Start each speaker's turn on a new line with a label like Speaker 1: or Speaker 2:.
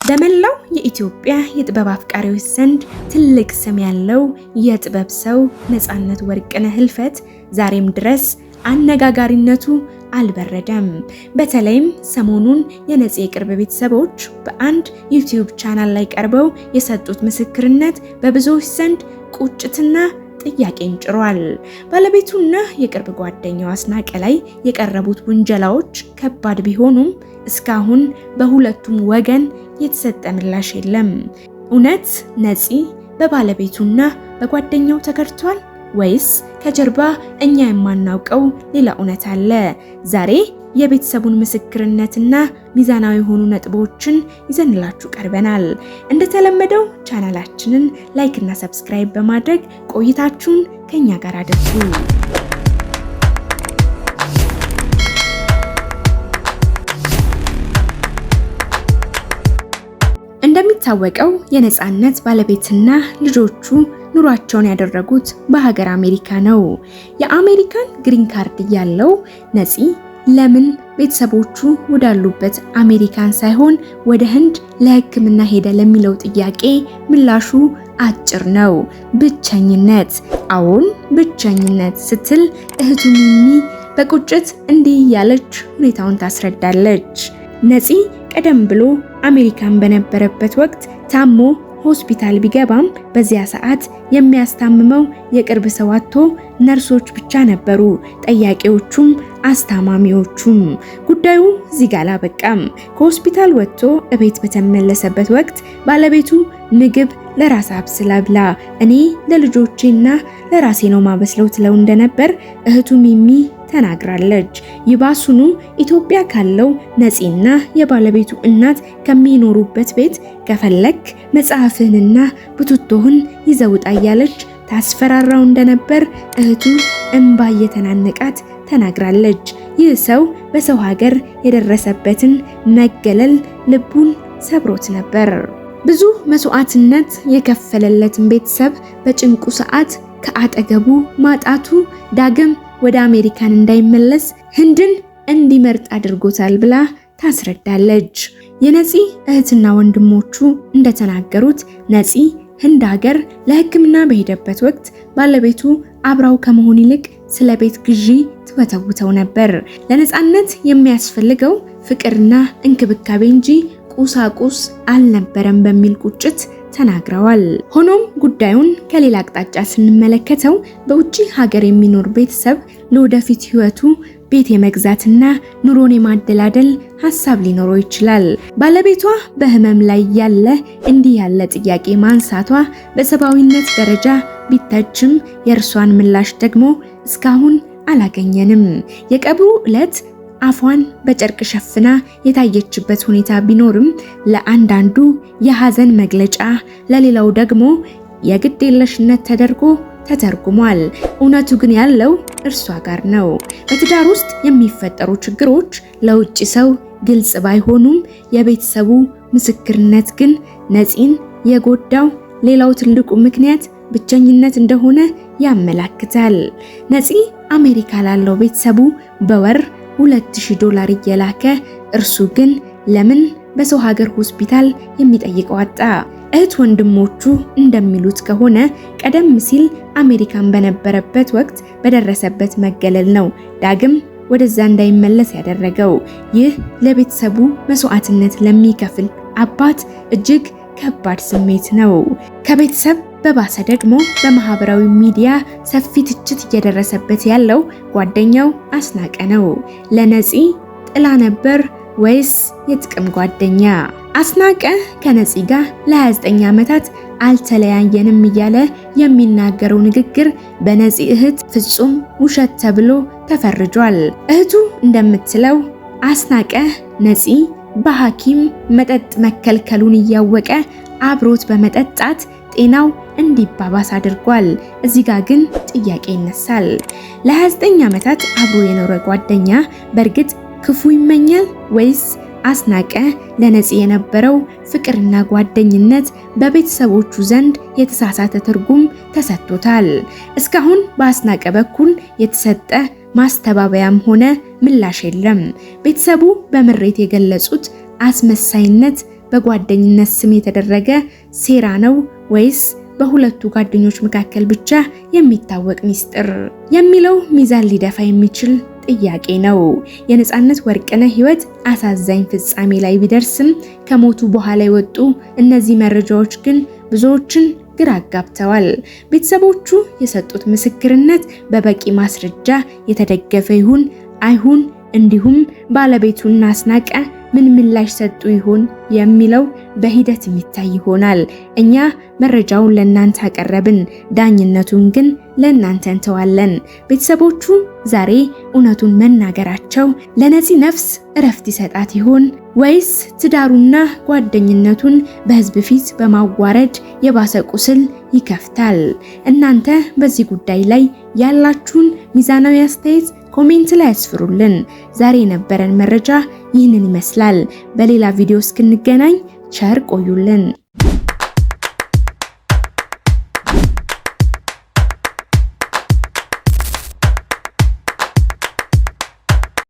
Speaker 1: በመላው የኢትዮጵያ የጥበብ አፍቃሪዎች ዘንድ ትልቅ ስም ያለው የጥበብ ሰው ነፃነት ወርቅነህ ህልፈት ዛሬም ድረስ አነጋጋሪነቱ አልበረደም። በተለይም ሰሞኑን የነፂ የቅርብ ቤተሰቦች በአንድ ዩቲዩብ ቻናል ላይ ቀርበው የሰጡት ምስክርነት በብዙዎች ዘንድ ቁጭትና ጥያቄን ጭሯል። ባለቤቱና የቅርብ ጓደኛው አስናቀ ላይ የቀረቡት ውንጀላዎች ከባድ ቢሆኑም እስካሁን በሁለቱም ወገን የተሰጠ ምላሽ የለም። እውነት ነፂ በባለቤቱና በጓደኛው ተከድቷል ወይስ ከጀርባ እኛ የማናውቀው ሌላ እውነት አለ? ዛሬ የቤተሰቡን ምስክርነትና ሚዛናዊ የሆኑ ነጥቦችን ይዘንላችሁ ቀርበናል። እንደተለመደው ቻናላችንን ላይክ እና ሰብስክራይብ በማድረግ ቆይታችሁን ከኛ ጋር አድርጉ። እንደሚታወቀው የነፃነት ባለቤትና ልጆቹ ኑሯቸውን ያደረጉት በሀገር አሜሪካ ነው። የአሜሪካን ግሪን ካርድ ያለው ነፂ ለምን ቤተሰቦቹ ወዳሉበት አሜሪካን ሳይሆን ወደ ህንድ ለሕክምና ሄደ ለሚለው ጥያቄ ምላሹ አጭር ነው። ብቸኝነት። አዎን ብቸኝነት ስትል እህቱ ሚሚ በቁጭት እንዲህ ያለች ሁኔታውን ታስረዳለች። ነፂ ቀደም ብሎ አሜሪካን በነበረበት ወቅት ታሞ ሆስፒታል ቢገባም በዚያ ሰዓት የሚያስታምመው የቅርብ ሰው አጥቶ ነርሶች ብቻ ነበሩ፣ ጠያቂዎቹም አስታማሚዎቹም። ጉዳዩ እዚህ ጋር አላበቃም። ከሆስፒታል ወጥቶ እቤት በተመለሰበት ወቅት ባለቤቱ ምግብ ለራስ አብስላ ብላ እኔ ለልጆቼና ለራሴ ነው ማበስለው ትለው እንደነበር እህቱ ሚሚ ተናግራለች። ይባሱኑ ኢትዮጵያ ካለው ነፂና የባለቤቱ እናት ከሚኖሩበት ቤት ከፈለክ መጽሐፍህንና ቡትቶህን ይዘውጣ እያለች ታስፈራራው እንደነበር እህቱ እንባ እየተናነቃት ተናግራለች። ይህ ሰው በሰው ሀገር የደረሰበትን መገለል ልቡን ሰብሮት ነበር። ብዙ መስዋዕትነት የከፈለለትን ቤተሰብ በጭንቁ ሰዓት ከአጠገቡ ማጣቱ ዳግም ወደ አሜሪካን እንዳይመለስ ህንድን እንዲመርጥ አድርጎታል ብላ ታስረዳለች። የነፂ እህትና ወንድሞቹ እንደተናገሩት ነፂ ህንድ ሀገር ለሕክምና በሄደበት ወቅት ባለቤቱ አብራው ከመሆን ይልቅ ስለ ቤት ግዢ ትወተውተው ነበር። ለነፃነት የሚያስፈልገው ፍቅርና እንክብካቤ እንጂ ቁሳቁስ አልነበረም በሚል ቁጭት ተናግረዋል። ሆኖም ጉዳዩን ከሌላ አቅጣጫ ስንመለከተው በውጪ ሀገር የሚኖር ቤተሰብ ለወደፊት ህይወቱ ቤት የመግዛትና ኑሮን የማደላደል ሐሳብ ሊኖረው ይችላል። ባለቤቷ በህመም ላይ ያለ እንዲህ ያለ ጥያቄ ማንሳቷ በሰብአዊነት ደረጃ ቢተችም የእርሷን ምላሽ ደግሞ እስካሁን አላገኘንም። የቀብሩ ዕለት አፏን በጨርቅ ሸፍና የታየችበት ሁኔታ ቢኖርም ለአንዳንዱ የሐዘን መግለጫ፣ ለሌላው ደግሞ የግድ የለሽነት ተደርጎ ተተርጉሟል። እውነቱ ግን ያለው እርሷ ጋር ነው። በትዳር ውስጥ የሚፈጠሩ ችግሮች ለውጭ ሰው ግልጽ ባይሆኑም የቤተሰቡ ምስክርነት ግን ነፂን የጎዳው ሌላው ትልቁ ምክንያት ብቸኝነት እንደሆነ ያመላክታል። ነፂ አሜሪካ ላለው ቤተሰቡ በወር $2000 እየላከ እርሱ ግን ለምን በሰው ሀገር ሆስፒታል የሚጠይቀው አጣ? እህት ወንድሞቹ እንደሚሉት ከሆነ ቀደም ሲል አሜሪካን በነበረበት ወቅት በደረሰበት መገለል ነው ዳግም ወደዛ እንዳይመለስ ያደረገው። ይህ ለቤተሰቡ መስዋዕትነት ለሚከፍል አባት እጅግ ከባድ ስሜት ነው። ከቤተሰብ በባሰ ደግሞ በማህበራዊ ሚዲያ ሰፊ ትችት እየደረሰበት ያለው ጓደኛው አስናቀ ነው። ለነፂ ጥላ ነበር ወይስ የጥቅም ጓደኛ? አስናቀ ከነፂ ጋር ለ29 ዓመታት አልተለያየንም እያለ የሚናገረው ንግግር በነፂ እህት ፍጹም ውሸት ተብሎ ተፈርጇል። እህቱ እንደምትለው አስናቀ ነፂ በሐኪም መጠጥ መከልከሉን እያወቀ አብሮት በመጠጣት ጤናው እንዲባባስ አድርጓል። እዚህ ጋር ግን ጥያቄ ይነሳል። ለ29 ዓመታት አብሮ የኖረ ጓደኛ በእርግጥ ክፉ ይመኛል ወይስ አስናቀ ለነፂ የነበረው ፍቅርና ጓደኝነት በቤተሰቦቹ ዘንድ የተሳሳተ ትርጉም ተሰጥቶታል? እስካሁን በአስናቀ በኩል የተሰጠ ማስተባበያም ሆነ ምላሽ የለም። ቤተሰቡ በምሬት የገለጹት አስመሳይነት በጓደኝነት ስም የተደረገ ሴራ ነው ወይስ በሁለቱ ጓደኞች መካከል ብቻ የሚታወቅ ሚስጥር የሚለው ሚዛን ሊደፋ የሚችል ጥያቄ ነው። የነጻነት ወርቅነህ ህይወት አሳዛኝ ፍጻሜ ላይ ቢደርስም ከሞቱ በኋላ የወጡ እነዚህ መረጃዎች ግን ብዙዎችን ግራ አጋብተዋል። ቤተሰቦቹ የሰጡት ምስክርነት በበቂ ማስረጃ የተደገፈ ይሁን አይሁን፣ እንዲሁም ባለቤቱና አስናቀ ምን ምላሽ ሰጡ ይሆን የሚለው በሂደት የሚታይ ይሆናል። እኛ መረጃውን ለእናንተ አቀረብን፣ ዳኝነቱን ግን ለእናንተ እንተዋለን። ቤተሰቦቹ ዛሬ እውነቱን መናገራቸው ለነፂ ነፍስ እረፍት ይሰጣት ይሆን ወይስ ትዳሩና ጓደኝነቱን በህዝብ ፊት በማዋረድ የባሰ ቁስል ይከፍታል? እናንተ በዚህ ጉዳይ ላይ ያላችሁን ሚዛናዊ አስተያየት ኮሜንት ላይ አስፍሩልን። ዛሬ የነበረን መረጃ ይህንን ይመስላል። በሌላ ቪዲዮ እስክንገናኝ ቸር ቆዩልን።